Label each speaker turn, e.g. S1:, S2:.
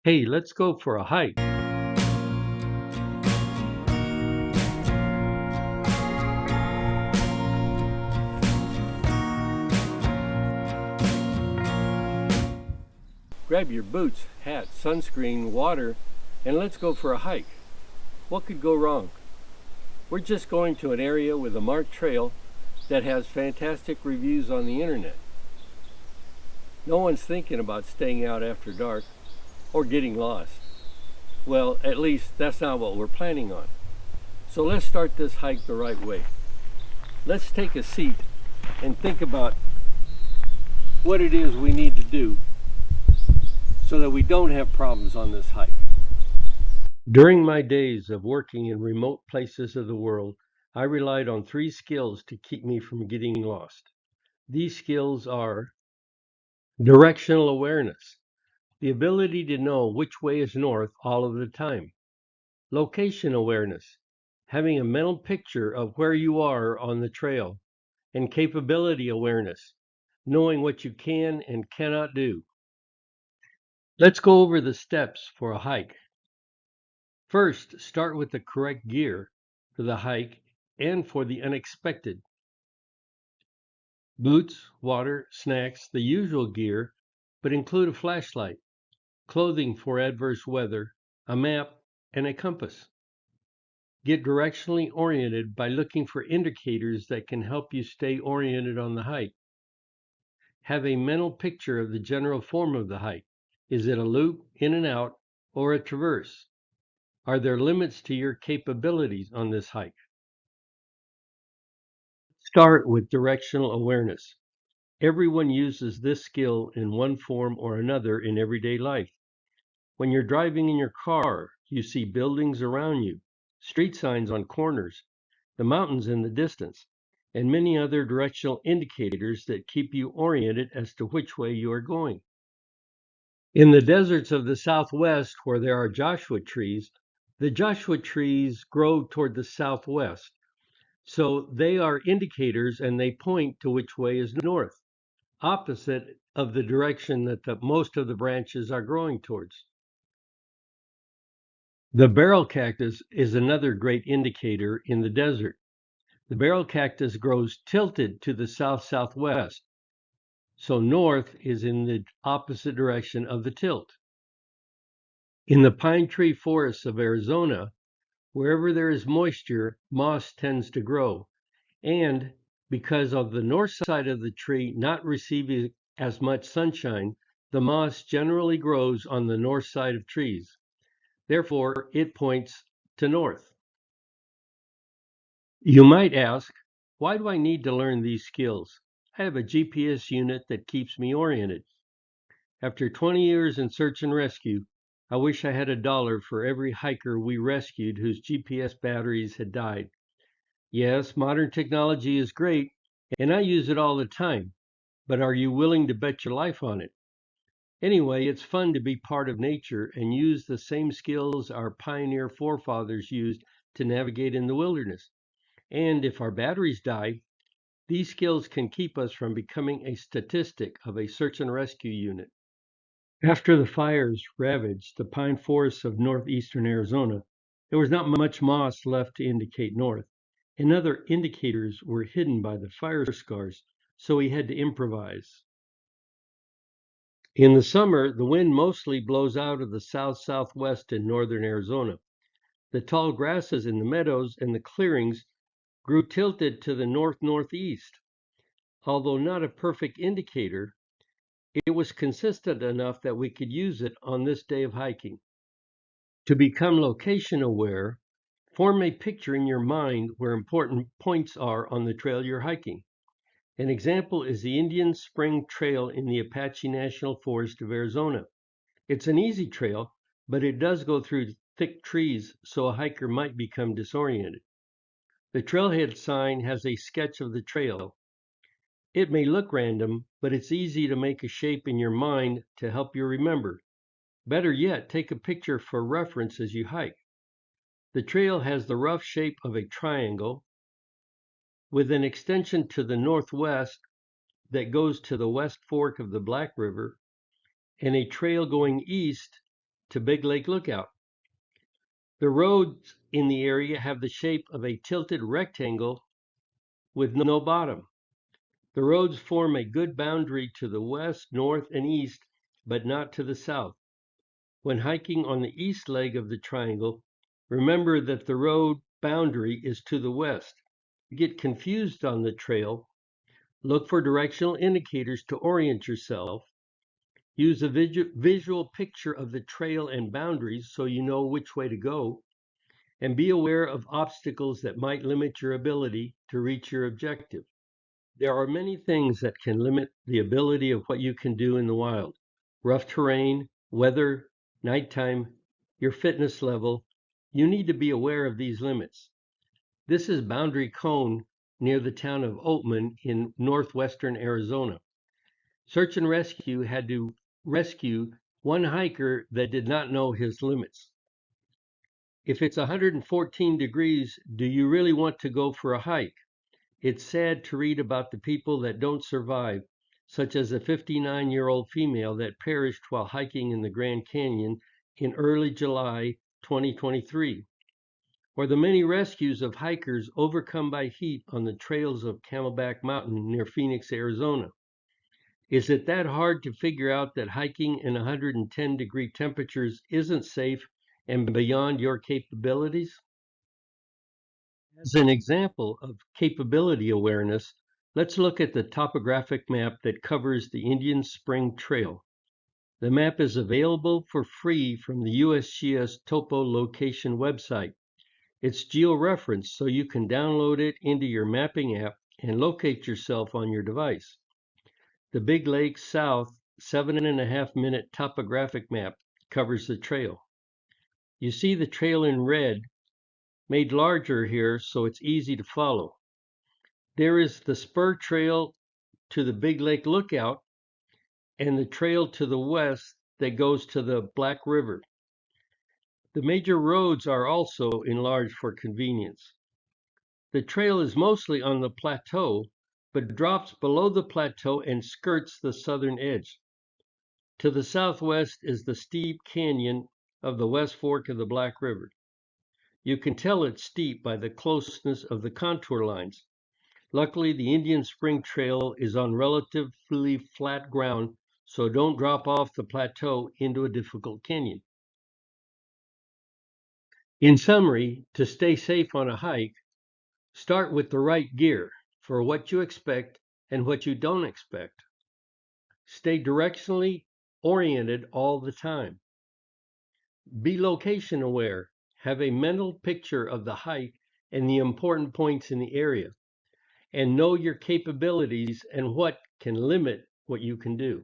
S1: Hey, let's go for a hike. Grab your boots, hat, sunscreen, water, and let's go for a hike. What could go wrong? We're just going to an area with a marked trail that has fantastic reviews on the internet. No one's thinking about staying out after dark or getting lost. Well, at least that's not what we're planning on. So let's start this hike the right way. Let's take a seat and think about what it is we need to do so that we don't have problems on this hike. During my days of working in remote places of the world, I relied on three skills to keep me from getting lost. These skills are directional awareness, the ability to know which way is north all of the time; location awareness, having a mental picture of where you are on the trail; and capability awareness, knowing what you can and cannot do. Let's go over the steps for a hike. First, start with the correct gear for the hike and for the unexpected. Boots, water, snacks, the usual gear, but include a flashlight, clothing for adverse weather, a map, and a compass. Get directionally oriented by looking for indicators that can help you stay oriented on the hike. Have a mental picture of the general form of the hike. Is it a loop, in and out, or a traverse? Are there limits to your capabilities on this hike? Start with directional awareness. Everyone uses this skill in one form or another in everyday life. When you're driving in your car, you see buildings around you, street signs on corners, the mountains in the distance, and many other directional indicators that keep you oriented as to which way you are going. In the deserts of the Southwest, where there are Joshua trees, the Joshua trees grow toward the southwest. So they are indicators and they point to which way is north, opposite of the direction that most of the branches are growing towards. The barrel cactus is another great indicator in the desert. The barrel cactus grows tilted to the south-southwest, so north is in the opposite direction of the tilt. In the pine tree forests of Arizona, wherever there is moisture, moss tends to grow, and because of the north side of the tree not receiving as much sunshine, the moss generally grows on the north side of trees. Therefore, it points to north. You might ask, why do I need to learn these skills? I have a GPS unit that keeps me oriented. After 20 years in search and rescue, I wish I had $1 for every hiker we rescued whose GPS batteries had died. Yes, modern technology is great, and I use it all the time, but are you willing to bet your life on it? Anyway, it's fun to be part of nature and use the same skills our pioneer forefathers used to navigate in the wilderness. And if our batteries die, these skills can keep us from becoming a statistic of a search and rescue unit. After the fires ravaged the pine forests of northeastern Arizona, there was not much moss left to indicate north, and other indicators were hidden by the fire scars, so we had to improvise. In the summer, the wind mostly blows out of the south-southwest in northern Arizona. The tall grasses in the meadows and the clearings grew tilted to the north-northeast. Although not a perfect indicator, it was consistent enough that we could use it on this day of hiking. To become location aware, form a picture in your mind where important points are on the trail you're hiking. An example is the Indian Spring Trail in the Apache National Forest of Arizona. It's an easy trail, but it does go through thick trees, so a hiker might become disoriented. The trailhead sign has a sketch of the trail. It may look random, but it's easy to make a shape in your mind to help you remember. Better yet, take a picture for reference as you hike. The trail has the rough shape of a triangle with an extension to the northwest that goes to the west fork of the Black River and a trail going east to Big Lake Lookout. The roads in the area have the shape of a tilted rectangle with no bottom. The roads form a good boundary to the west, north, and east, but not to the south. When hiking on the east leg of the triangle, remember that the road boundary is to the west. If you get confused on the trail, look for directional indicators to orient yourself. Use a visual picture of the trail and boundaries so you know which way to go, and be aware of obstacles that might limit your ability to reach your objective. There are many things that can limit the ability of what you can do in the wild. Rough terrain, weather, nighttime, your fitness level. You need to be aware of these limits. This is Boundary Cone near the town of Oatman in northwestern Arizona. Search and Rescue had to rescue one hiker that did not know his limits. If it's 114 degrees, do you really want to go for a hike? It's sad to read about the people that don't survive, such as a 59-year-old female that perished while hiking in the Grand Canyon in early July 2023, or the many rescues of hikers overcome by heat on the trails of Camelback Mountain near Phoenix, Arizona. Is it that hard to figure out that hiking in 110-degree temperatures isn't safe and beyond your capabilities? As an example of capability awareness, let's look at the topographic map that covers the Indian Spring Trail. The map is available for free from the USGS Topo Location website. It's georeferenced, so you can download it into your mapping app and locate yourself on your device. The Big Lake South 7.5-minute topographic map covers the trail. You see the trail in red, made larger here so it's easy to follow. There is the spur trail to the Big Lake Lookout and the trail to the west that goes to the Black River. The major roads are also enlarged for convenience. The trail is mostly on the plateau, but drops below the plateau and skirts the southern edge. To the southwest is the steep canyon of the West Fork of the Black River. You can tell it's steep by the closeness of the contour lines. Luckily, the Indian Spring Trail is on relatively flat ground, so don't drop off the plateau into a difficult canyon. In summary, to stay safe on a hike, start with the right gear for what you expect and what you don't expect. Stay directionally oriented all the time. Be location aware. Have a mental picture of the hike and the important points in the area, and know your capabilities and what can limit what you can do.